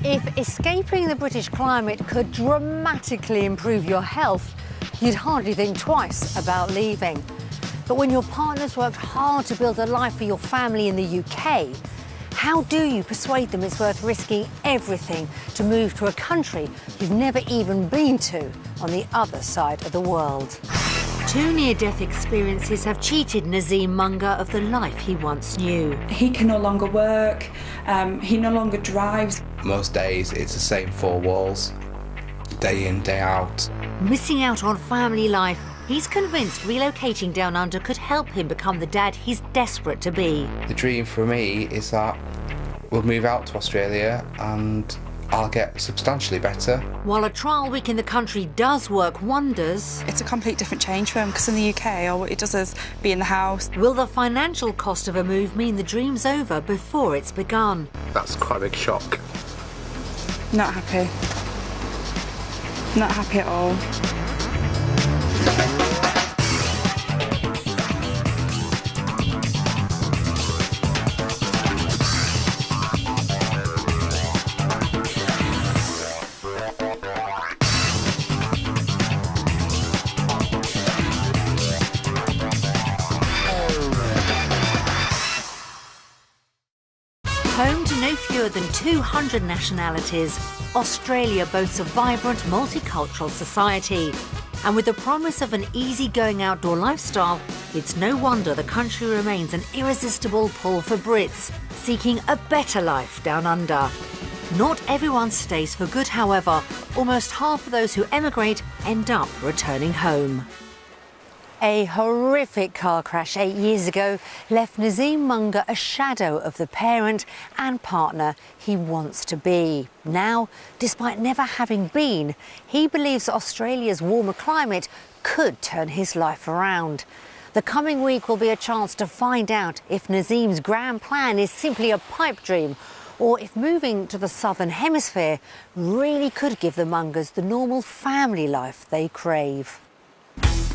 If escaping the British climate could dramatically improve your health, you'd hardly think twice about leaving. But when your partner's worked hard to build a life for your family in the UK, how do you persuade them it's worth risking everything to move to a country you've never even been to on the other side of the world? Two near-death experiences have cheated Nazim Mungur of the life he once knew. He can no longer work, he no longer drives. Most days it's the same four walls, day in, day out. Missing out on family life, he's convinced relocating down under could help him become the dad he's desperate to be. The dream for me is that we'll move out to Australia and I'll get substantially better. While a trial week in the country does work wonders, It's a complete different change for him, because in the UK all it does is be in the house. will the financial cost of a move mean the dream's over before it's begun? That's quite a big shock. Not happy. Not happy at all. Home to no fewer than 200 nationalities, Australia boasts a vibrant multicultural society. And with the promise of an easy-going outdoor lifestyle, it's no wonder the country remains an irresistible pull for Brits seeking a better life down under. Not everyone stays for good, however. Almost half of those who emigrate end up returning home. A horrific car crash 8 years ago left Nazim Mungur a shadow of the parent and partner he wants to be. Now, despite never having been, he believes Australia's warmer climate could turn his life around. The coming week will be a chance to find out if Nazim's grand plan is simply a pipe dream, or if moving to the southern hemisphere really could give the Mungurs the normal family life they crave.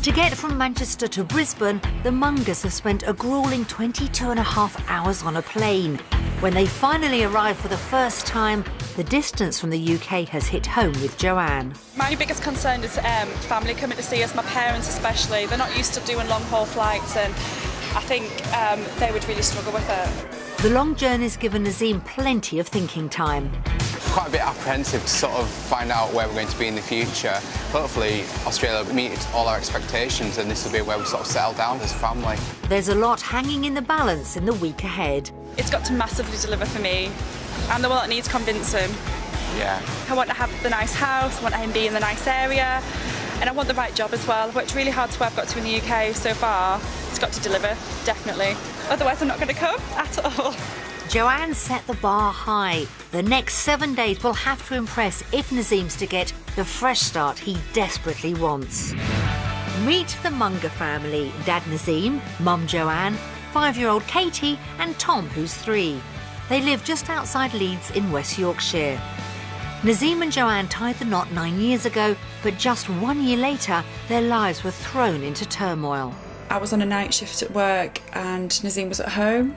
To get from Manchester to Brisbane, the Mungurs have spent a gruelling 22.5 hours on a plane. When they finally arrive for the first time, the distance from the UK has hit home with Joanne. My biggest concern is family coming to see us, my parents especially. They're not used to doing long-haul flights, and I think they would really struggle with it. The long journey's given Nazim plenty of thinking time. Quite a bit apprehensive to sort of find out where we're going to be in the future. Hopefully Australia will meet all our expectations and this will be where we sort of settle down as a family. There's a lot hanging in the balance in the week ahead. It's got to massively deliver for me. I'm the one that needs convincing. Yeah. I want to have the nice house, I want him to be in the nice area, and I want the right job as well. I've worked really hard to where I've got to in the UK so far. It's got to deliver, definitely. Otherwise I'm not going to come at all. Joanne set the bar high. The next 7 days will have to impress if Nazim's to get the fresh start he desperately wants. Meet the Mungur family: Dad Nazim, Mum Joanne, 5-year-old Katie and Tom, who's 3. They live just outside Leeds in West Yorkshire. Nazim and Joanne tied the knot 9 years ago, but just 1 year later, their lives were thrown into turmoil. I was on a night shift at work and Nazim was at home,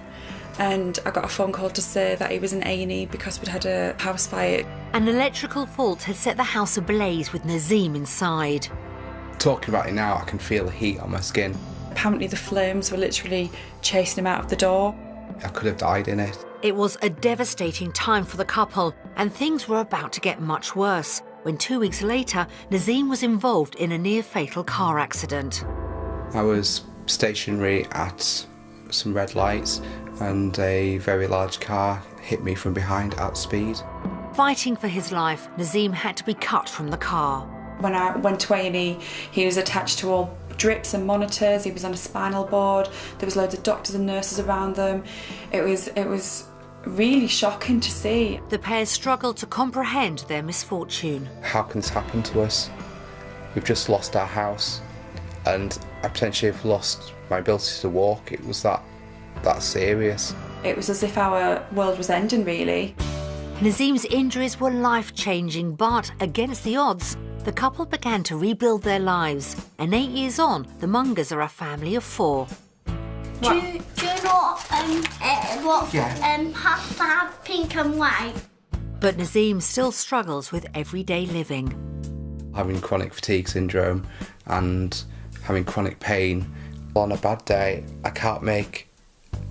and I got a phone call to say that he was in A&E because we'd had a house fire. An electrical fault had set the house ablaze with Nazim inside. Talking about it now, I can feel the heat on my skin. Apparently the flames were literally chasing him out of the door. I could have died in it. It was a devastating time for the couple, and things were about to get much worse when 2 weeks later, Nazim was involved in a near-fatal car accident. I was stationary at some red lights and a very large car hit me from behind at speed. Fighting for his life, Nazim had to be cut from the car. When I went to A&E, he was attached to all drips and monitors, he was on a spinal board, there was loads of doctors and nurses around them. It was really shocking to see. The pair struggled to comprehend their misfortune. How can this happen to us? We've just lost our house and I potentially have lost my ability to walk. It was that serious. It was as if our world was ending, really. Nazim's injuries were life-changing, but against the odds, the couple began to rebuild their lives. And 8 years on, the Mungurs are a family of 4. Do you know what has to have pink and white? But Nazim still struggles with everyday living. Having chronic fatigue syndrome and having chronic pain. On a bad day, I can't make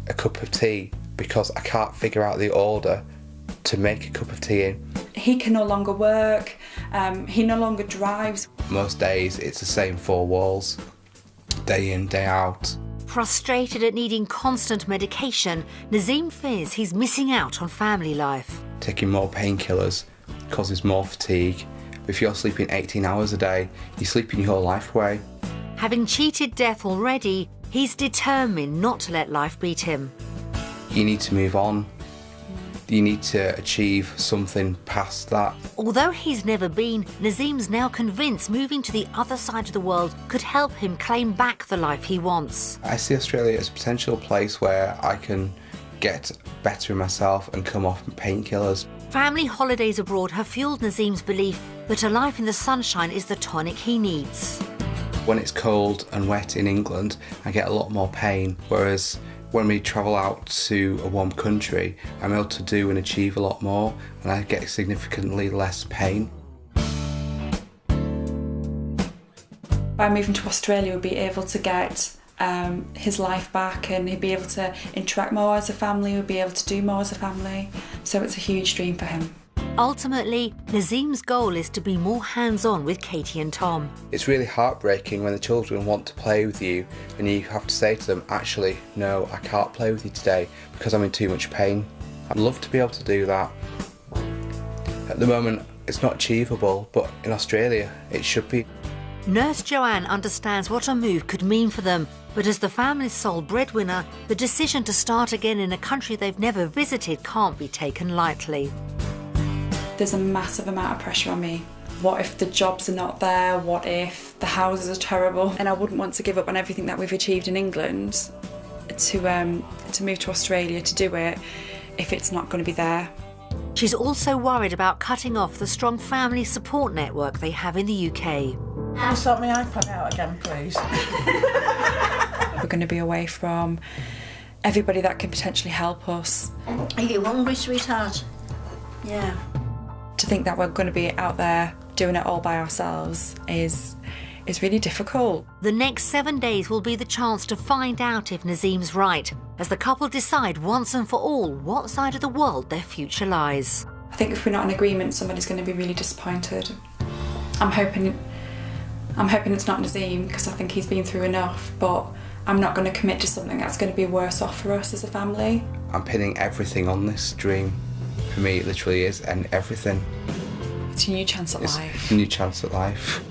a cup of tea because I can't figure out the order to make a cup of tea in. He can no longer work, he no longer drives. Most days it's the same four walls, day in, day out. Frustrated at needing constant medication, Nazim fears he's missing out on family life. Taking more painkillers causes more fatigue. If you're sleeping 18 hours a day, you're sleeping your life away. Having cheated death already, he's determined not to let life beat him. You need to move on. You need to achieve something past that. Although he's never been, Nazim's now convinced moving to the other side of the world could help him claim back the life he wants. I see Australia as a potential place where I can get better in myself and come off painkillers. Family holidays abroad have fueled Nazim's belief that a life in the sunshine is the tonic he needs. When it's cold and wet in England, I get a lot more pain, whereas when we travel out to a warm country, I'm able to do and achieve a lot more, and I get significantly less pain. By moving to Australia, we'll be able to get his life back, and he'll be able to interact more as a family, we'll be able to do more as a family. So it's a huge dream for him. Ultimately, Nazim's goal is to be more hands-on with Katie and Tom. It's really heartbreaking when the children want to play with you and you have to say to them, actually, no, I can't play with you today because I'm in too much pain. I'd love to be able to do that. At the moment, it's not achievable, but in Australia, it should be. Nurse Joanne understands what a move could mean for them, but as the family's sole breadwinner, the decision to start again in a country they've never visited can't be taken lightly. There's a massive amount of pressure on me. What if the jobs are not there? What if the houses are terrible? And I wouldn't want to give up on everything that we've achieved in England to move to Australia to do it if it's not going to be there. She's also worried about cutting off the strong family support network they have in the UK. Can you sort my iPad out again, please? We're going to be away from everybody that can potentially help us. Are you hungry, sweetheart? Yeah. To think that we're going to be out there doing it all by ourselves is really difficult. The next 7 days will be the chance to find out if Nazim's right, as the couple decide once and for all what side of the world their future lies. I think if we're not in agreement, somebody's going to be really disappointed. I'm hoping it's not Nazim, because I think he's been through enough, but I'm not going to commit to something that's going to be worse off for us as a family. I'm pinning everything on this dream. For me, it literally is, and everything. It's a new chance at life. It's a new chance at life.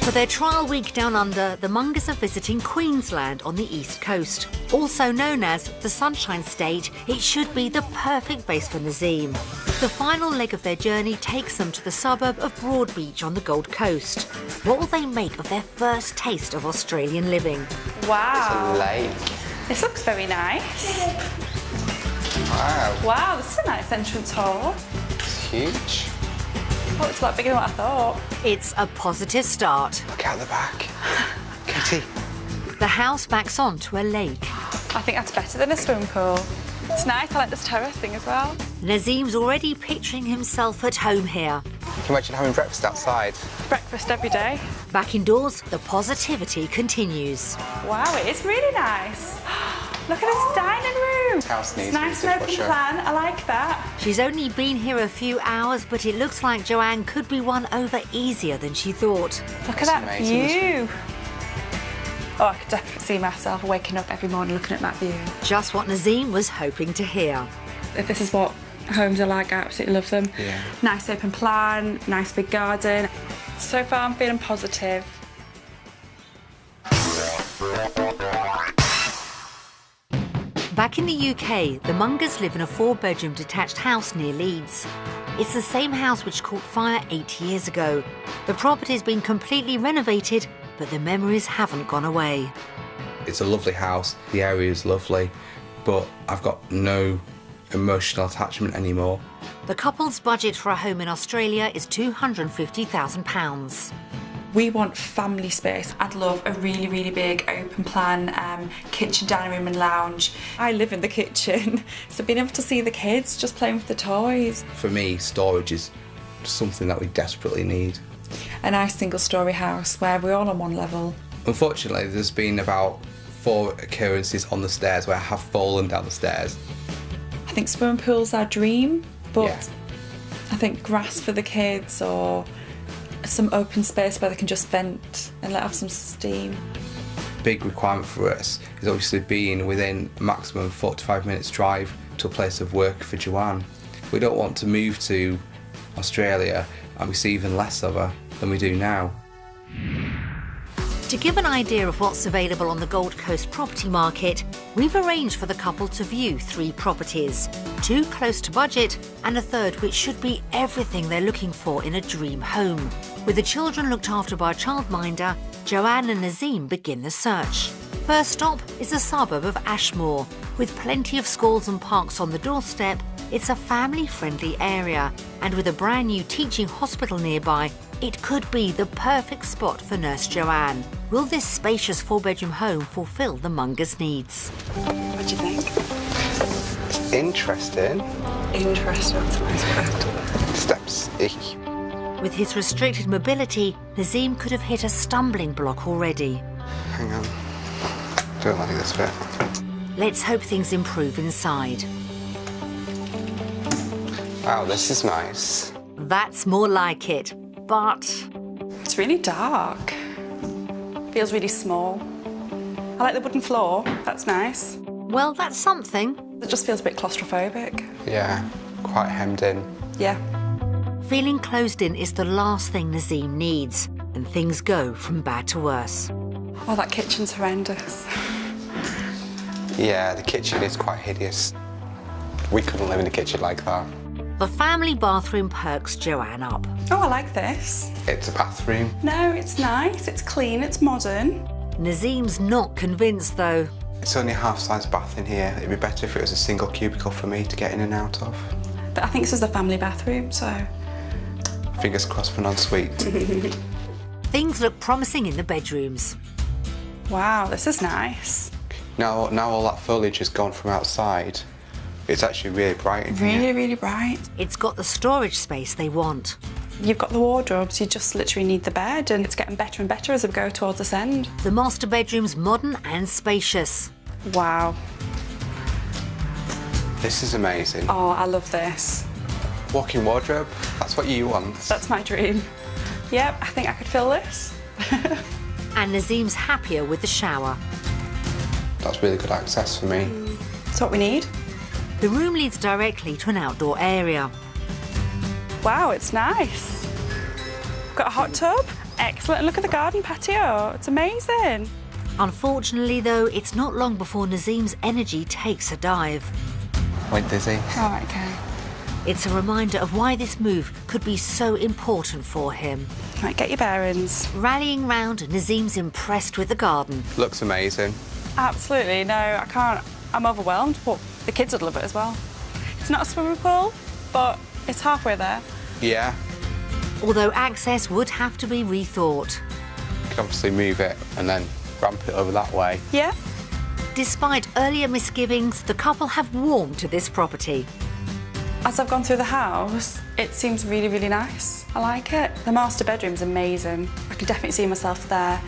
For their trial week down under, the Mungurs are visiting Queensland on the east coast. Also known as the Sunshine State, it should be the perfect base for Nazim. The final leg of their journey takes them to the suburb of Broadbeach on the Gold Coast. What will they make of their first taste of Australian living? Wow. It's a lake. This looks very nice. Wow. Wow, this is a nice entrance hall. It's huge. Oh, it's a lot bigger than what I thought. It's a positive start. Look out the back. Katie. The house backs onto a lake. I think that's better than a swimming pool. It's nice, I like this terrace thing as well. Nazim's already picturing himself at home here. Can you imagine having breakfast outside? Breakfast every day. Back indoors, the positivity continues. Wow, it is really nice. Look at this dining room. This house needs It's nice a and open dishwasher. plan, I like that. She's only been here a few hours, but it looks like Joanne could be won over easier than she thought. Look at that amazing, view. Oh, I could definitely see myself waking up every morning looking at that view. Just what Nazim was hoping to hear. If this is what homes are like, I absolutely love them. Yeah. Nice open plan, nice big garden. So far I'm feeling positive. Back in the UK, the Mungurs live in a 4-bedroom detached house near Leeds. It's the same house which caught fire 8 years ago. The property's been completely renovated, but the memories haven't gone away. It's a lovely house, the area is lovely, but I've got no emotional attachment anymore. The couple's budget for a home in Australia is £250,000. We want family space. I'd love a really, really big open plan kitchen, dining room and lounge. I live in the kitchen, so being able to see the kids just playing with the toys. For me, storage is something that we desperately need. A nice single-storey house where we're all on one level. Unfortunately, there's been about 4 occurrences on the stairs where I have fallen down the stairs. I think swimming pool's our dream, but Yeah. I think grass for the kids or some open space where they can just vent and let off some steam. Big requirement for us is obviously being within a maximum 45 minutes drive to a place of work for Joanne. We don't want to move to Australia and we see even less of her than we do now. To give an idea of what's available on the Gold Coast property market, we've arranged for the couple to view 3 properties, 2 close to budget and a third which should be everything they're looking for in a dream home. With the children looked after by a childminder, Joanne and Nazim begin the search. First stop is a suburb of Ashmore. With plenty of schools and parks on the doorstep, it's a family-friendly area, and with a brand new teaching hospital nearby, it could be the perfect spot for Nurse Joanne. Will this spacious 4-bedroom home fulfil the Mungurs' needs? What do you think? Interesting. Interesting, that's a nice word. Steps. With his restricted mobility, Nazim could have hit a stumbling block already. Hang on. Don't like this bit. Let's hope things improve inside. Wow, this is nice. That's more like it, but It's really dark. Feels really small. I like the wooden floor, that's nice. well, that's something. It just feels a bit claustrophobic. Yeah, quite hemmed in. Yeah. Feeling closed in is the last thing Nazim needs, and things go from bad to worse. Oh, that kitchen's horrendous. Yeah, the kitchen is quite hideous. We couldn't live in a kitchen like that. The family bathroom perks Joanne up. Oh, I like this. It's a bathroom. No, it's nice, it's clean, it's modern. Nazim's not convinced though. It's only a half-size bath in here. It'd be better if it was a single cubicle for me to get in and out of. But I think this is the family bathroom, so... Fingers crossed for non-suite. Things look promising in the bedrooms. Wow, this is nice. Now all that foliage has gone from outside. It's actually really bright in here. Really, really bright. It's got the storage space they want. You've got the wardrobes, you just literally need the bed, and it's getting better and better as we go towards this end. The master bedroom's modern and spacious. Wow. This is amazing. Oh, I love this. Walk-in wardrobe, that's what you want. That's my dream. Yep, I think I could fill this. And Nazim's happier with the shower. That's really good access for me. That's what we need. The room leads directly to an outdoor area. Wow, it's nice. Got a hot tub. Excellent. And look at the garden patio. It's amazing. Unfortunately, though, it's not long before Nazim's energy takes a dive. Went dizzy. Oh, okay. It's a reminder of why this move could be so important for him. Right, get your bearings. Rallying round, Nazim's impressed with the garden. Looks amazing. Absolutely. No, I can't. I'm overwhelmed, but the kids would love it as well. It's not a swimming pool, but it's halfway there. Yeah. Although access would have to be rethought. You can obviously move it and then ramp it over that way. Yeah. Despite earlier misgivings, the couple have warmed to this property. As I've gone through the house, it seems really, really nice. I like it. The master bedroom's amazing. I can definitely see myself there.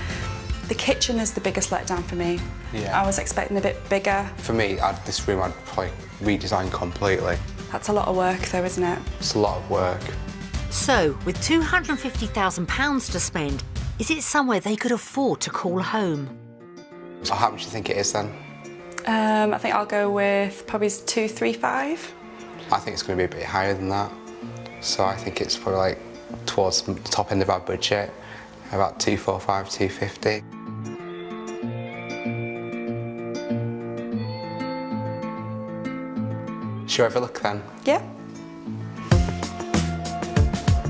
The kitchen is the biggest letdown for me. Yeah. I was expecting a bit bigger. For me, this room I'd probably redesign completely. That's a lot of work though, isn't it? It's a lot of work. So, with £250,000 to spend, is it somewhere they could afford to call home? So how much do you think it is then? I think I'll go with probably 235. I think it's going to be a bit higher than that. So I think it's probably like towards the top end of our budget, about 245, 250. Shall we have a look then? Yeah.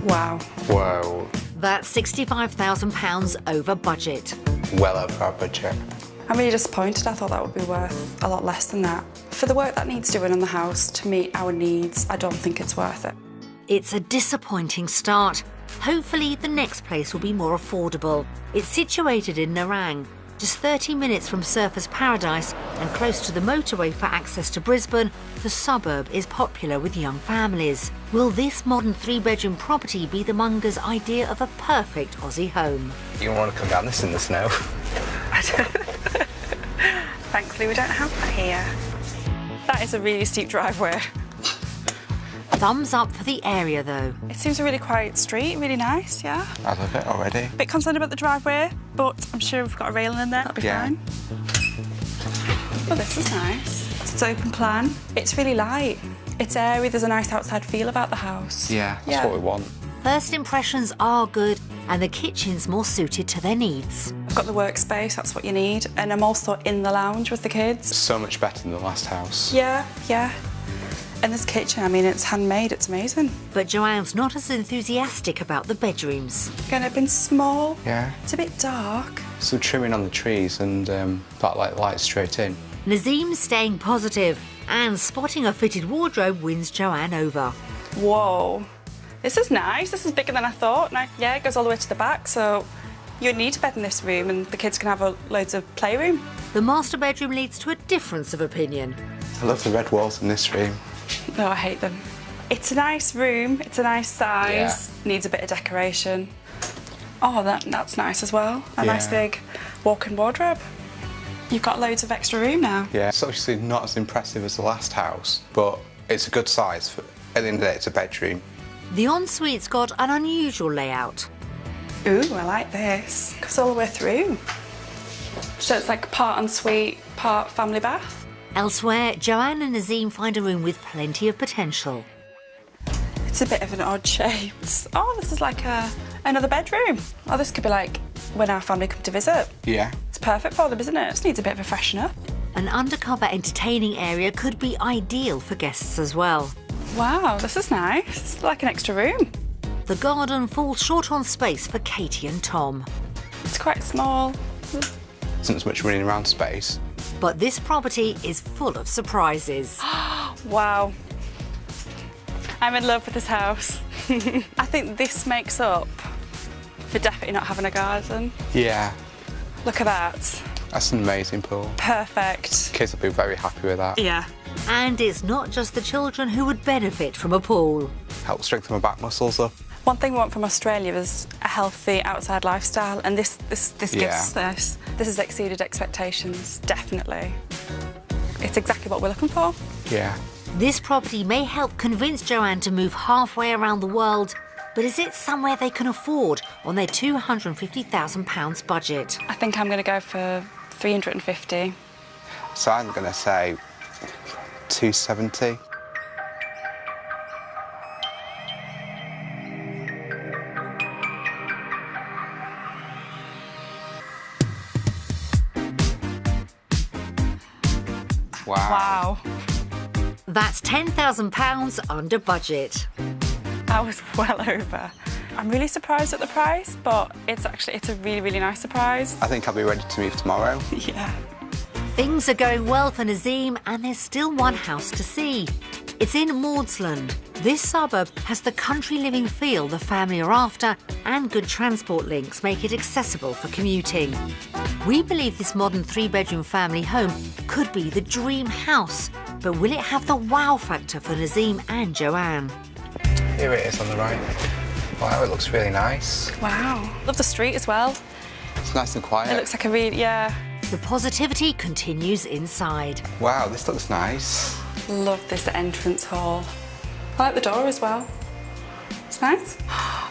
Wow. Whoa, That's £65,000 over budget. well over our budget. I'm really disappointed. I thought that would be worth a lot less than that. For the work that needs doing on the house to meet our needs, I don't think it's worth it. It's a disappointing start, Hopefully, the next place will be more affordable. It's situated in Nerang, just 30 minutes from Surfers Paradise and close to the motorway for access to Brisbane. The suburb is popular with young families. Will this modern 3-bedroom property be the Mungur's idea of a perfect Aussie home? You don't want to come down this in the snow. Thankfully, we don't have that here. That is a really steep driveway. Thumbs up for the area, though. It seems a really quiet street, really nice, yeah. I love it already. Bit concerned about the driveway, but I'm sure we've got a railing in there, that'll be fine. Oh, this is nice. It's open plan. It's really light. It's airy, there's a nice outside feel about the house. Yeah, that's what we want. First impressions are good, and the kitchen's more suited to their needs. I've got the workspace, that's what you need, and I'm also in the lounge with the kids. So much better than the last house. Yeah. And this kitchen, I mean, it's handmade, it's amazing. But Joanne's not as enthusiastic about the bedrooms. Again, it's been small. Yeah. It's a bit dark. Some trimming on the trees and that light straight in. Nazim's staying positive, and spotting a fitted wardrobe wins Joanne over. Whoa. This is nice. This is bigger than I thought. Now, yeah, it goes all the way to the back, so you'd need a bed in this room and the kids can have loads of playroom. The master bedroom leads to a difference of opinion. I love the red walls in this room. No, I hate them. It's a nice room, it's a nice size, needs a bit of decoration. Oh, that's nice as well. A nice big walk-in wardrobe. You've got loads of extra room now. Yeah, it's obviously not as impressive as the last house, but it's a good size. At the end of the day, it's a bedroom. The ensuite's got an unusual layout. Ooh, I like this. Goes all the way through. So it's like part ensuite, part family bath. Elsewhere, Joanne and Nazim find a room with plenty of potential. It's a bit of an odd shape. Oh, this is like another bedroom. Oh, this could be like when our family come to visit. Yeah. It's perfect for them, isn't it? It just needs a bit of a freshen up. An undercover entertaining area could be ideal for guests as well. Wow, this is nice. It's like an extra room. The garden falls short on space for Katie and Tom. It's quite small. Isn't as much running around space. But this property is full of surprises. Wow. I'm in love with this house. I think this makes up for definitely not having a garden. Yeah. Look at that. That's an amazing pool. Perfect. Kids will be very happy with that. Yeah. And it's not just the children who would benefit from a pool. Help strengthen my back muscles up. One thing we want from Australia is a healthy outside lifestyle, and this gives us this. This has exceeded expectations, definitely. It's exactly what we're looking for. Yeah. This property may help convince Joanne to move halfway around the world, but is it somewhere they can afford on their £250,000 budget? I think I'm going to go for 350. So I'm going to say 270. Wow. That's £10,000 under budget. That was well over. I'm really surprised at the price, but it's a really, really nice surprise. I think I'll be ready to move tomorrow. Yeah. Things are going well for Nazim, and there's still one house to see. It's in Maudsley. This suburb has the country living feel the family are after, and good transport links make it accessible for commuting. We believe this modern 3-bedroom family home could be the dream house, but will it have the wow factor for Nazim and Joanne? Here it is on the right. Wow, it looks really nice. Wow. Love the street as well. It's nice and quiet. It looks like a really, yeah. The positivity continues inside. Wow, this looks nice. Love this entrance hall. I like the door as well. It's nice.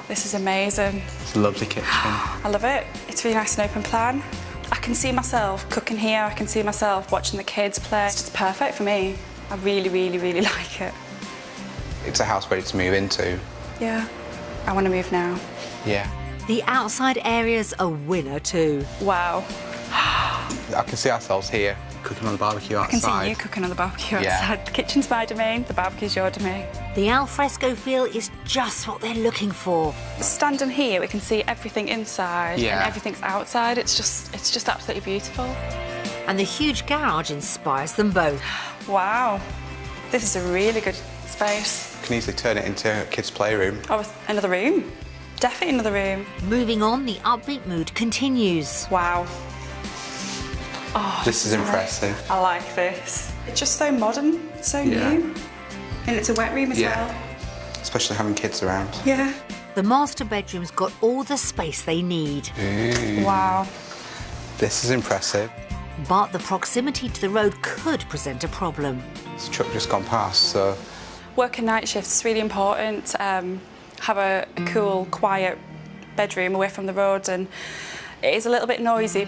This is amazing. It's a lovely kitchen. I love it. It's really nice and open plan. I can see myself cooking here. I can see myself watching the kids play. It's just perfect for me. I really, really, really like it. It's a house ready to move into. Yeah. I want to move now. Yeah. The outside area's a winner too. Wow. I can see ourselves here, cooking on the barbecue outside. I can see you cooking on the barbecue outside. The kitchen's my domain, the barbecue's your domain. The alfresco feel is just what they're looking for. Standing here, we can see everything inside and everything's outside. It's just absolutely beautiful. And the huge garage inspires them both. Wow. This is a really good space. You can easily turn it into a kid's playroom. Oh, another room. Definitely another room. Moving on, the upbeat mood continues. Wow. Oh, This is impressive. I like this. It's just so modern, so new. And it's a wet room as well. Especially having kids around. Yeah. The master bedroom's got all the space they need. Ooh. Wow. This is impressive. But the proximity to the road could present a problem. This truck just gone past, so... Working night shifts is really important. Have a cool, quiet bedroom away from the road, and it is a little bit noisy.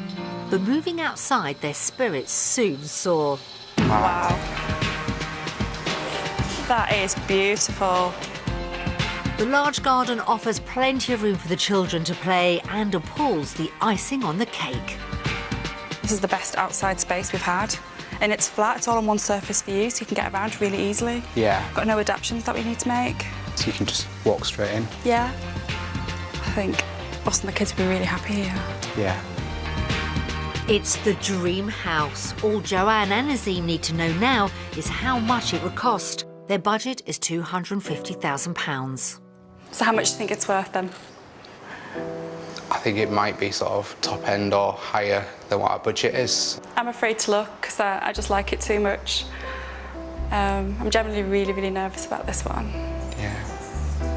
But moving outside, their spirits soon soar. Wow. That is beautiful. The large garden offers plenty of room for the children to play and appalls the icing on the cake. This is the best outside space we've had. And it's flat, it's all on one surface for you, so you can get around really easily. Yeah. Got no adaptations that we need to make. So you can just walk straight in. Yeah. I think us and the kids will be really happy here. Yeah. It's the dream house. All Joanne and Nazim need to know now is how much it would cost. Their budget is £250,000. So how much do you think it's worth then? I think it might be sort of top end or higher than what our budget is. I'm afraid to look because I just like it too much. I'm generally really, really nervous about this one. Yeah.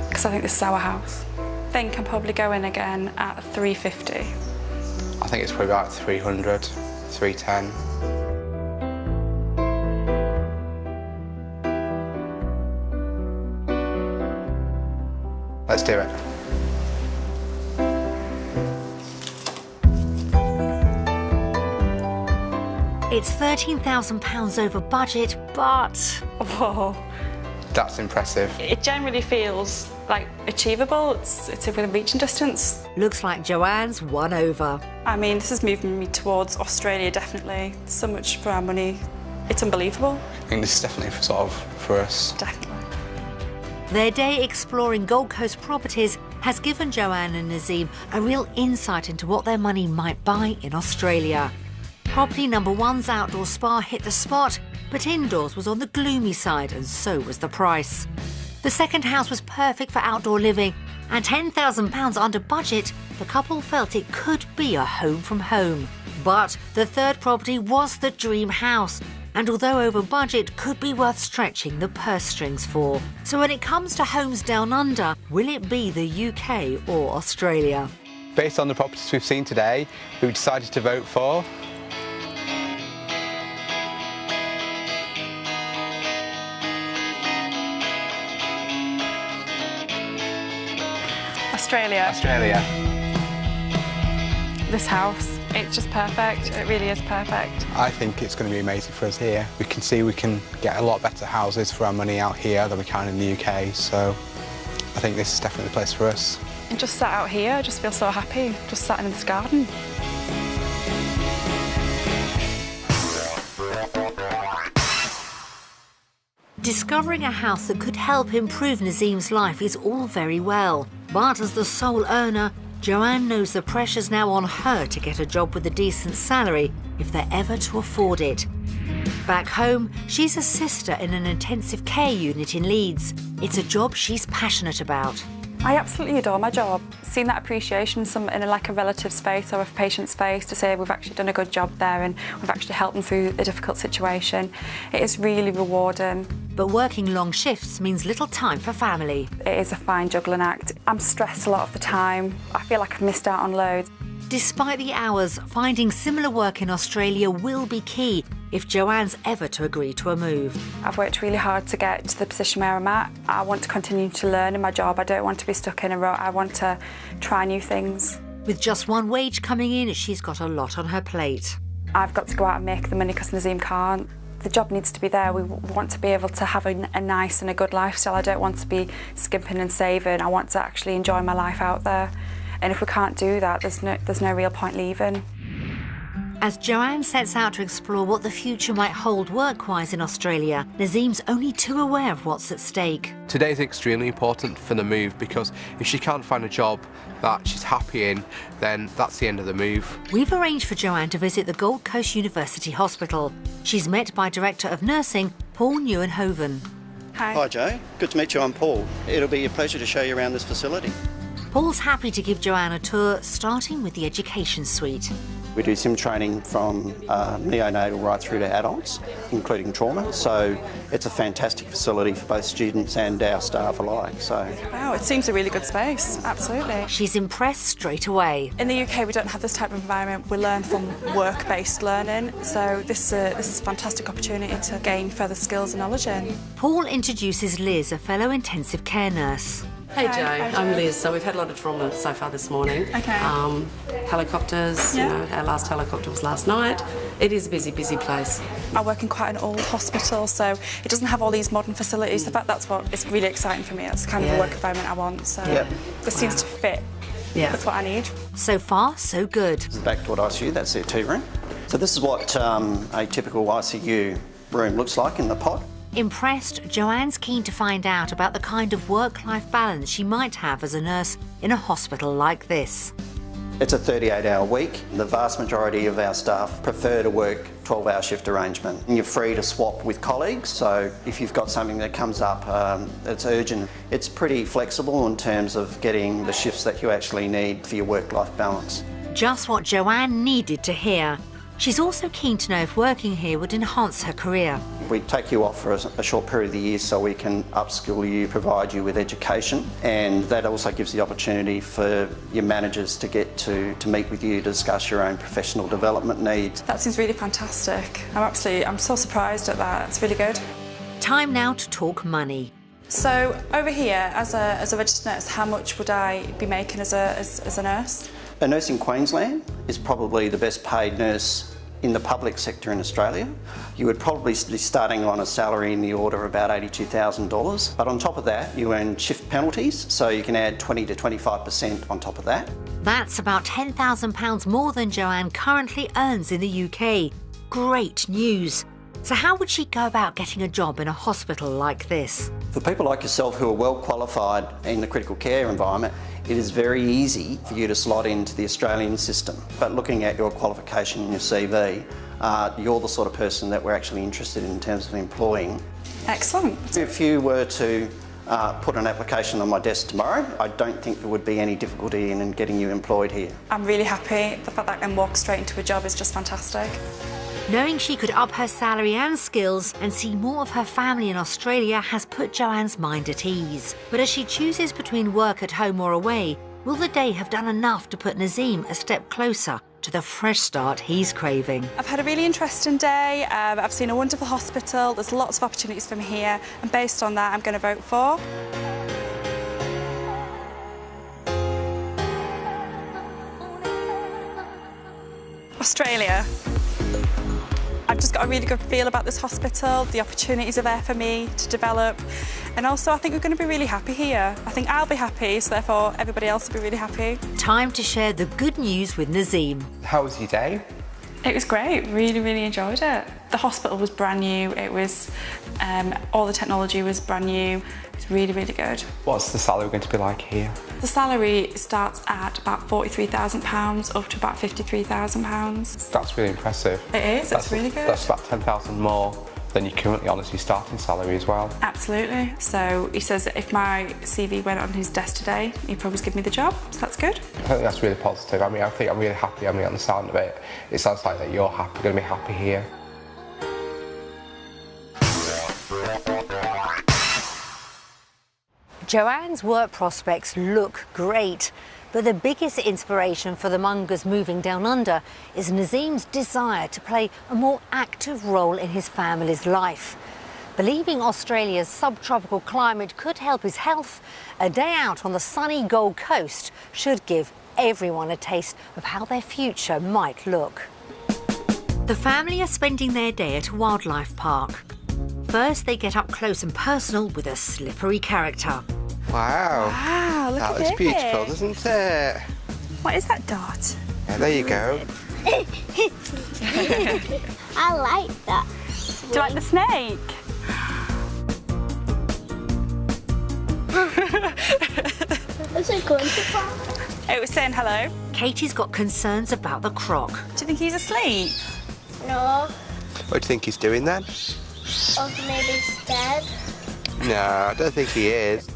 Because I think this is our house. I think I'm probably going again at 350. I think it's probably about 300, 310. Let's do it. It's £13,000 over budget, but... Whoa. That's impressive. It generally feels like achievable. It's within reaching distance. Looks like Joanne's won over. I mean, this is moving me towards Australia, definitely. So much for our money. It's unbelievable. I think this is definitely for us. Definitely. Their day exploring Gold Coast properties has given Joanne and Nazim a real insight into what their money might buy in Australia. Property number one's outdoor spa hit the spot, but indoors was on the gloomy side, and so was the price. The second house was perfect for outdoor living, and £10,000 under budget, the couple felt it could be a home from home. But the third property was the dream house, and although over budget, could be worth stretching the purse strings for. So when it comes to homes down under, will it be the UK or Australia? Based on the properties we've seen today, we decided to vote for Australia. This house, it's just perfect. It really is perfect. I think it's going to be amazing for us here. We can see we can get a lot better houses for our money out here than we can in the UK, so I think this is definitely the place for us. And just sat out here, I just feel so happy, just sat in this garden. Discovering a house that could help improve Nazim's life is all very well, but as the sole earner, Joanne knows the pressure's now on her to get a job with a decent salary if they're ever to afford it. Back home, she's a sister in an intensive care unit in Leeds. It's a job she's passionate about. I absolutely adore my job. Seeing that appreciation in a relative's face or a patient's face to say we've actually done a good job there and we've actually helped them through a difficult situation, it is really rewarding. But working long shifts means little time for family. It is a fine juggling act. I'm stressed a lot of the time. I feel like I've missed out on loads. Despite the hours, finding similar work in Australia will be key if Joanne's ever to agree to a move. I've worked really hard to get to the position where I'm at. I want to continue to learn in my job. I don't want to be stuck in a rut. I want to try new things. With just one wage coming in, she's got a lot on her plate. I've got to go out and make the money because Nazim can't. The job needs to be there. We want to be able to have a nice and a good lifestyle. I don't want to be skimping and saving. I want to actually enjoy my life out there. And if we can't do that, there's no real point leaving. As Joanne sets out to explore what the future might hold work-wise in Australia, Nazim's only too aware of what's at stake. Today is extremely important for the move because if she can't find a job that she's happy in, then that's the end of the move. We've arranged for Joanne to visit the Gold Coast University Hospital. She's met by Director of Nursing, Paul Nieuwenhoven. Hi. Hi Joe, good to meet you. I'm Paul. It'll be a pleasure to show you around this facility. Paul's happy to give Joanne a tour, starting with the education suite. We do sim training from neonatal right through to adults, including trauma. So it's a fantastic facility for both students and our staff alike. Wow, it seems a really good space, absolutely. She's impressed straight away. In the UK, we don't have this type of environment. We learn from work-based learning, so this is a fantastic opportunity to gain further skills and knowledge in. Paul introduces Liz, a fellow intensive care nurse. Hey Jo, I'm Liz. So we've had a lot of trauma so far this morning. Okay. Helicopters, Yeah. you know, our last helicopter was last night. It is a busy, busy place. I work in quite an old hospital, so it doesn't have all these modern facilities. In fact, that's what is really exciting for me. That's the kind of the work environment I want. So this seems to fit. Yeah. That's what I need. So far, so good. This is the back door to ICU, that's their tea room. So this is what a typical ICU room looks like in the pod. Impressed, Joanne's keen to find out about the kind of work-life balance she might have as a nurse in a hospital like this. It's a 38-hour week. The vast majority of our staff prefer to work 12-hour shift arrangement. And you're free to swap with colleagues, so if you've got something that comes up that's urgent, it's pretty flexible in terms of getting the shifts that you actually need for your work-life balance. Just what Joanne needed to hear. She's also keen to know if working here would enhance her career. We take you off for a short period of the year so we can upskill you, provide you with education, and that also gives the opportunity for your managers to get to meet with you to discuss your own professional development needs. That seems really fantastic. I'm so surprised at that. It's really good. Time now to talk money. So over here, as a registered nurse, how much would I be making as a nurse? A nurse in Queensland is probably the best paid nurse in the public sector in Australia. You would probably be starting on a salary in the order of about $82,000. But on top of that, you earn shift penalties, so you can add 20 to 25% on top of that. That's about £10,000 more than Joanne currently earns in the UK. Great news. So how would she go about getting a job in a hospital like this? For people like yourself who are well qualified in the critical care environment, it is very easy for you to slot into the Australian system. But looking at your qualification and your CV, you're the sort of person that we're actually interested in terms of employing. Excellent. If you were to put an application on my desk tomorrow, I don't think there would be any difficulty in getting you employed here. I'm really happy. The fact that I can walk straight into a job is just fantastic. Knowing she could up her salary and skills and see more of her family in Australia has put Joanne's mind at ease. But as she chooses between work at home or away, will the day have done enough to put Nazim a step closer to the fresh start he's craving? I've had a really interesting day. I've seen a wonderful hospital. There's lots of opportunities for me here, and based on that, I'm going to vote for Australia. I've just got a really good feel about this hospital. The opportunities are there for me to develop, and also I think we're going to be really happy here. I think I'll be happy, so therefore everybody else will be really happy. Time to share the good news with Nazim. How was your day? It was great, really, really enjoyed it. The hospital was brand new, it was, all the technology was brand new. It was really, really good. What's the salary going to be like here? The salary starts at about £43,000 up to about £53,000. That's really impressive. It is, it's really good. That's about 10,000 more than you're currently on as your starting salary as well. Absolutely. So he says that if my CV went on his desk today, he'd probably give me the job, so that's good. I think that's really positive. I mean, I think I'm really happy. I mean, on the sound of it, it sounds like that you're happy, going to be happy here. Joanne's work prospects look great, but the biggest inspiration for the Mungurs moving down under is Nazim's desire to play a more active role in his family's life. Believing Australia's subtropical climate could help his health, a day out on the sunny Gold Coast should give everyone a taste of how their future might look. The family are spending their day at a wildlife park. First, they get up close and personal with a slippery character. Wow. Wow, look that at looks this. beautiful, doesn't it? What is that, Dot? Yeah, there you go. I like that. Do you like the snake? What's it going to find? It was saying hello. Katie's got concerns about the croc. Do you think he's asleep? No. What do you think he's doing then? Or maybe he's dead. No, I don't think he is.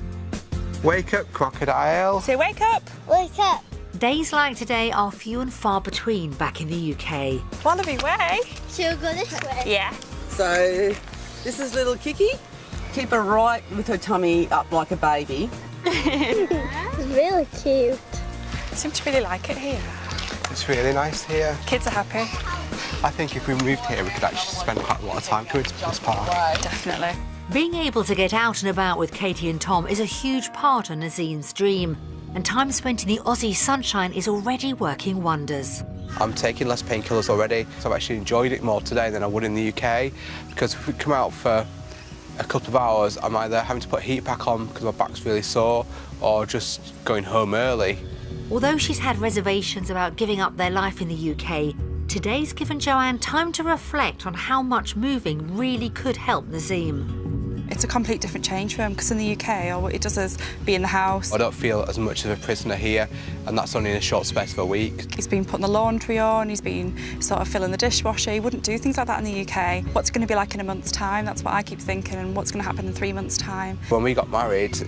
Wake up, crocodile. Say wake up. Wake up. Days like today are few and far between back in the UK. Wallaby way. She'll go this way. Yeah. So, this is little Kiki. Keep her right with her tummy up like a baby. It's really cute. I seem to really like it here. It's really nice here. Kids are happy. I think if we moved here, we could actually spend quite a lot of time going to this park. Definitely. Being able to get out and about with Katie and Tom is a huge part of Nazim's dream, and time spent in the Aussie sunshine is already working wonders. I'm taking less painkillers already, so I've actually enjoyed it more today than I would in the UK, because if we come out for a couple of hours, I'm either having to put a heat pack on because my back's really sore, or just going home early. Although she's had reservations about giving up their life in the UK, today's given Joanne time to reflect on how much moving really could help Nazim. It's a complete different change for him, because in the UK, all it does is be in the house. I don't feel as much of a prisoner here, and that's only in a short space of a week. He's been putting the laundry on, he's been sort of filling the dishwasher. He wouldn't do things like that in the UK. What's it going to be like in a month's time? That's what I keep thinking, and what's going to happen in 3 months' time. When we got married,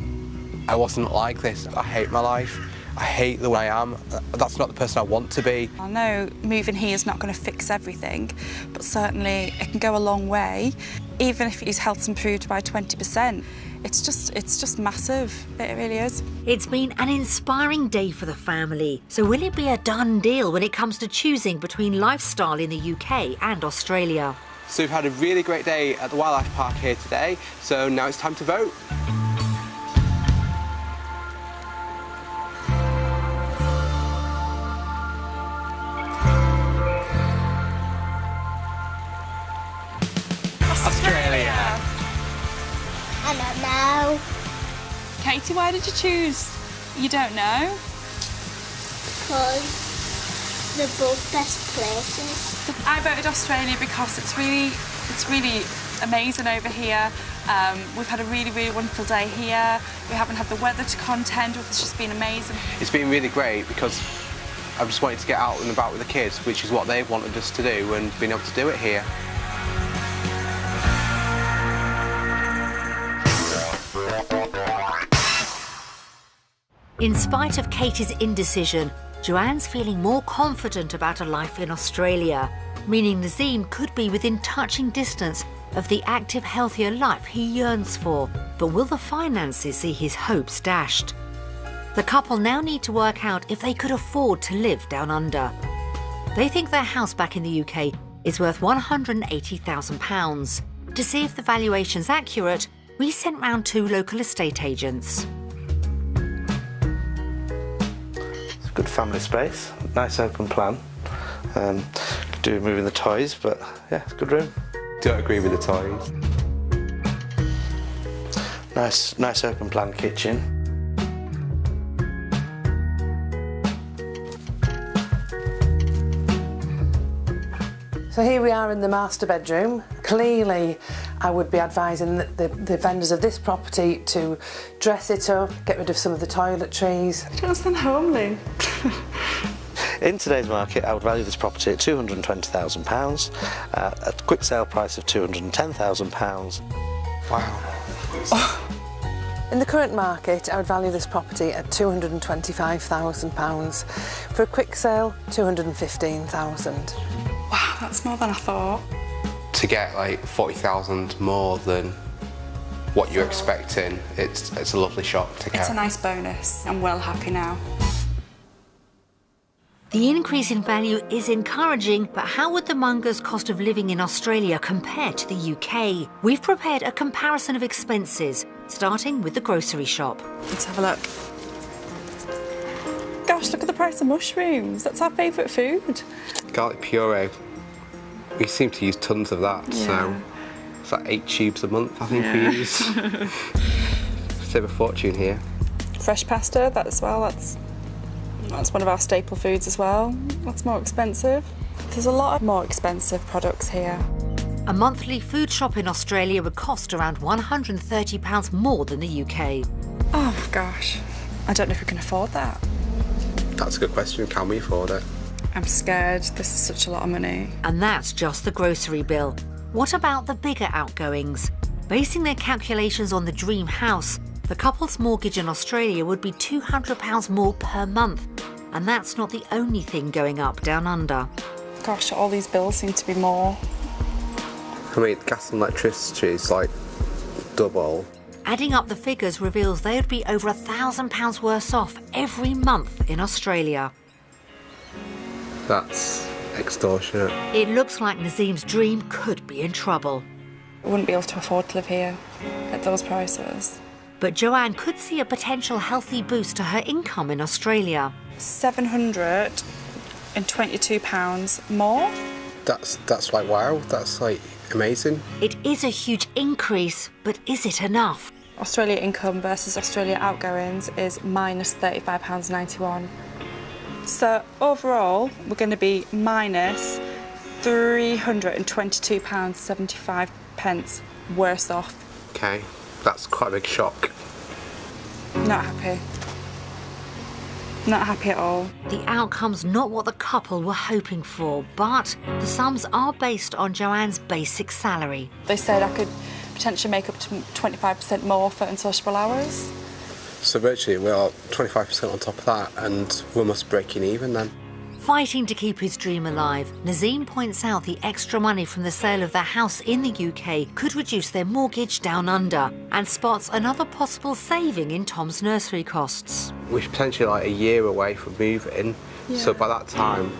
I wasn't like this. I hate my life. I hate the way I am. That's not the person I want to be. I know moving here is not going to fix everything, but certainly it can go a long way. Even if his health's improved by 20%, it's just massive. It really is. It's been an inspiring day for the family. So will it be a done deal when it comes to choosing between lifestyle in the UK and Australia? So we've had a really great day at the Wildlife Park here today, so now it's time to vote. Australia. I don't know. Katie, why did you choose? You don't know? Because they're both best places. I voted Australia because it's really amazing over here. We've had a really, really wonderful day here. We haven't had the weather to contend with. It's just been amazing. It's been really great because I've just wanted to get out and about with the kids, which is what they've wanted us to do, and being able to do it here. In spite of Katie's indecision, Joanne's feeling more confident about a life in Australia, meaning Nazim could be within touching distance of the active, healthier life he yearns for. But will the finances see his hopes dashed? The couple now need to work out if they could afford to live down under. They think their house back in the UK is worth £180,000. To see if the valuation's accurate, we sent round 2 local estate agents. Good family space, nice open plan. Could do moving the toys, but yeah, it's a good room. Don't agree with the toys. Nice open plan kitchen. So here we are in the master bedroom. Clearly, I would be advising the vendors of this property to dress it up, get rid of some of the toiletries. It doesn't sound homely. In today's market, I would value this property at £220,000, a quick sale price of £210,000. Wow. In the current market, I would value this property at £225,000. For a quick sale, £215,000. Wow, that's more than I thought. To get like 40,000 more than what you're expecting, it's a lovely shop to get. It's a nice bonus. I'm well happy now. The increase in value is encouraging, but how would the Mungurs' cost of living in Australia compare to the UK? We've prepared a comparison of expenses, starting with the grocery shop. Let's have a look. Gosh, look at the price of mushrooms. That's our favourite food. Garlic puree. We seem to use tons of that, so it's like 8 tubes a month, I think we use. Save a fortune here. Fresh pasta, that as well, that's one of our staple foods as well. That's more expensive. There's a lot of more expensive products here. A monthly food shop in Australia would cost around £130 more than the UK. Oh gosh, I don't know if we can afford that. That's a good question, can we afford it? I'm scared, this is such a lot of money. And that's just the grocery bill. What about the bigger outgoings? Basing their calculations on the dream house, The couple's mortgage in Australia would be £200 more per month. And that's not the only thing going up down under. Gosh, all these bills seem to be more. I mean, gas and electricity is like double. Adding up the figures reveals they would be over £1,000 worse off every month in Australia. That's extortionate. It looks like Nazim's dream could be in trouble. I wouldn't be able to afford to live here at those prices. But Joanne could see a potential healthy boost to her income in Australia. £722 more. That's like wow, that's like amazing. It is a huge increase, but is it enough? Australia income versus Australia outgoings is minus £35.91. So overall, we're going to be minus £322.75 worse off. Okay, that's quite a big shock. Not happy. Not happy at all. The outcome's not what the couple were hoping for, but the sums are based on Joanne's basic salary. They said I could potentially make up to 25% more for unsociable hours. So virtually we're 25% on top of that, and we must break even then. Fighting to keep his dream alive, Nazim points out the extra money from the sale of their house in the UK could reduce their mortgage down under, and spots another possible saving in Tom's nursery costs. We're potentially like a year away from moving, so by that time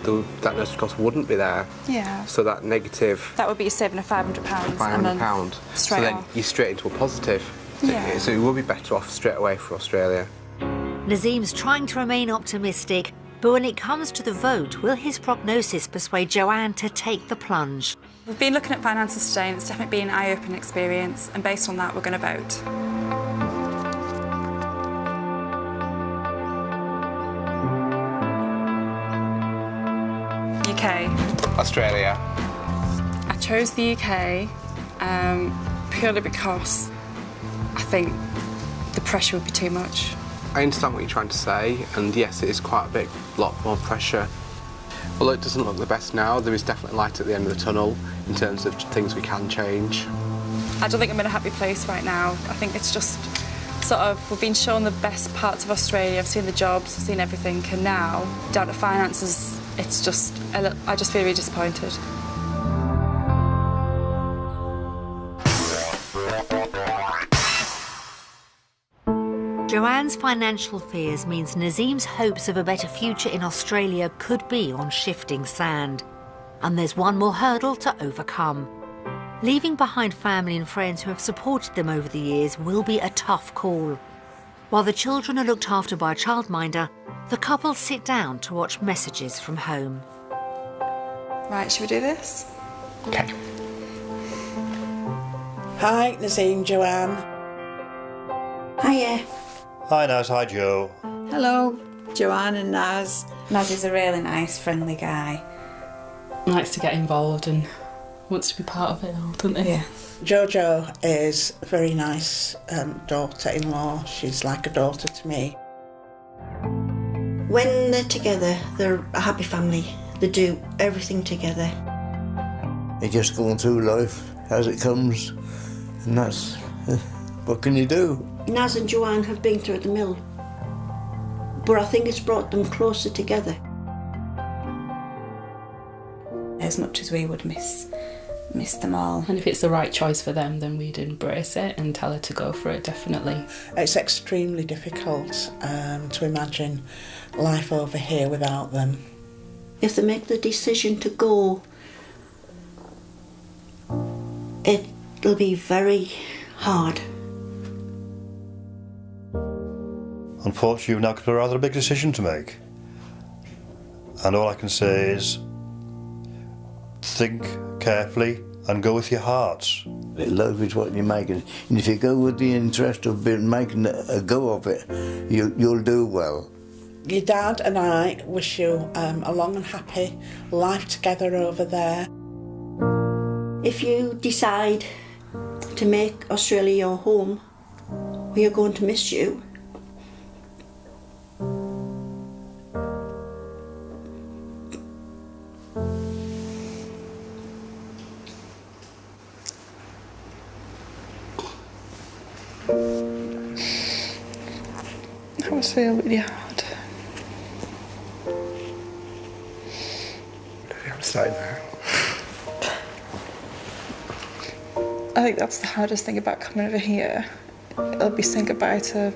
that nursery cost wouldn't be there. Yeah. So that negative... That would be a saving of £500 a month. So then you're straight into a positive. Yeah. So you will be better off straight away for Australia. Nazim's trying to remain optimistic, but when it comes to the vote, will his prognosis persuade Joanne to take the plunge? We've been looking at finances today and it's definitely been an eye-opening experience, and based on that we're going to vote. UK. Australia. I chose the UK purely because I think the pressure would be too much. I understand what you're trying to say, and yes, it is quite a lot more pressure. Although it doesn't look the best now, there is definitely light at the end of the tunnel in terms of things we can change. I don't think I'm in a happy place right now. I think it's just sort of, we've been shown the best parts of Australia, I've seen the jobs, I've seen everything, and now, down to finances, it's just, I just feel really disappointed. Joanne's financial fears means Nazim's hopes of a better future in Australia could be on shifting sand. And there's one more hurdle to overcome. Leaving behind family and friends who have supported them over the years will be a tough call. While the children are looked after by a childminder, the couple sit down to watch messages from home. Right, should we do this? Okay. Hi, Nazim, Joanne. Hiya. Hi Naz, hi Joe. Hello, Joanne and Naz. Naz is a really nice, friendly guy. Likes to get involved and wants to be part of it all, doesn't he? Yeah. Jojo is a very nice daughter-in-law. She's like a daughter to me. When they're together, they're a happy family. They do everything together. You're just going through life as it comes, and that's what can you do? Naz and Joanne have been through the mill, but I think it's brought them closer together. As much as we would miss them all. And if it's the right choice for them, then we'd embrace it and tell her to go for it, definitely. It's extremely difficult to imagine life over here without them. If they make the decision to go, it'll be very hard. Unfortunately, you've now got a rather big decision to make. And all I can say is, think carefully and go with your hearts. Life is what you're making, and if you go with the interest of making a go of it, you'll do well. Your dad and I wish you a long and happy life together over there. If you decide to make Australia your home, we are going to miss you. That must feel really hard. I'm starting now. I think that's the hardest thing about coming over here. It'll be saying goodbye to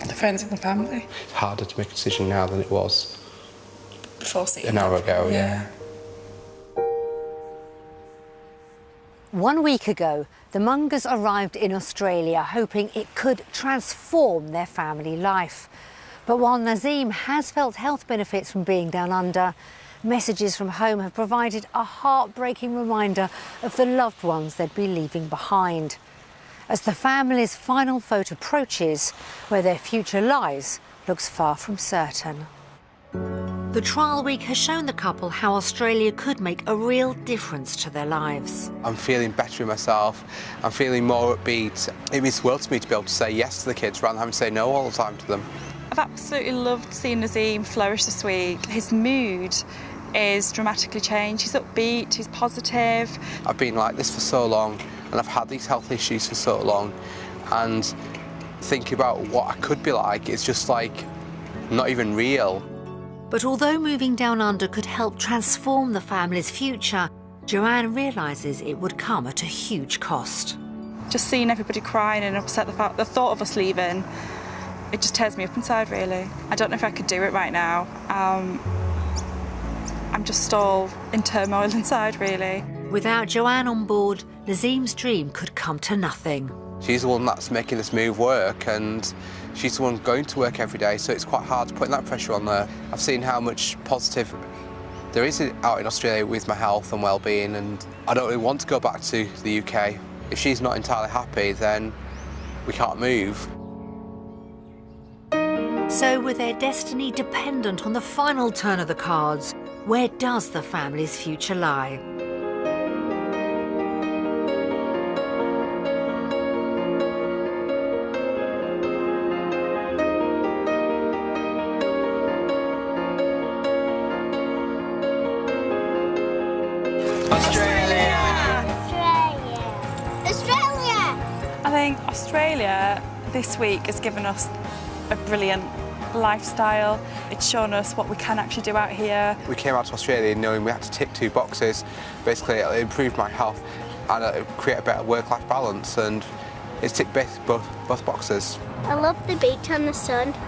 the friends and the family. It's harder to make a decision now than it was Before seeing an hour ago, yeah. 1 week ago, the Mungurs arrived in Australia hoping it could transform their family life. But while Nazim has felt health benefits from being down under, messages from home have provided a heartbreaking reminder of the loved ones they'd be leaving behind. As the family's final vote approaches, where their future lies looks far from certain. The trial week has shown the couple how Australia could make a real difference to their lives. I'm feeling better in myself. I'm feeling more upbeat. It means the world to me to be able to say yes to the kids rather than having to say no all the time to them. I've absolutely loved seeing Nazim flourish this week. His mood is dramatically changed. He's upbeat, he's positive. I've been like this for so long and I've had these health issues for so long, and thinking about what I could be like, it's just like not even real. But although moving down under could help transform the family's future, Joanne realises it would come at a huge cost. Just seeing everybody crying and upset the thought of us leaving, it just tears me up inside, really. I don't know if I could do it right now. I'm just all in turmoil inside, really. Without Joanne on board, Nazim's dream could come to nothing. She's the one that's making this move work, and she's the one going to work every day, so it's quite hard putting that pressure on her. I've seen how much positive there is out in Australia with my health and well-being, and I don't really want to go back to the UK. If she's not entirely happy, then we can't move. So with their destiny dependent on the final turn of the cards, where does the family's future lie? I think Australia this week has given us a brilliant lifestyle. It's shown us what we can actually do out here. We came out to Australia knowing we had to tick 2 boxes. Basically, it'll improve my health and it'll create a better work-life balance, and it's ticked both boxes. I love the beach and the sun. Do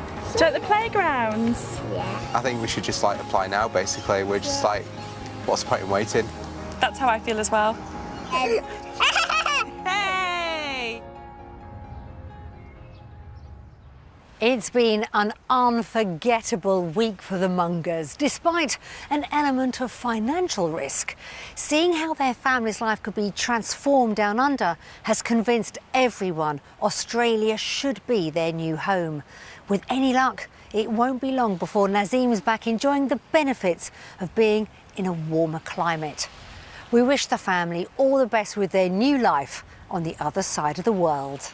you like the playgrounds? Yeah. I think we should just like apply now, basically. We're just like, what's the point in waiting? That's how I feel as well. Hey! It's been an unforgettable week for the Mungurs, despite an element of financial risk. Seeing how their family's life could be transformed down under has convinced everyone Australia should be their new home. With any luck, it won't be long before Nazim's back enjoying the benefits of being in a warmer climate. We wish the family all the best with their new life on the other side of the world.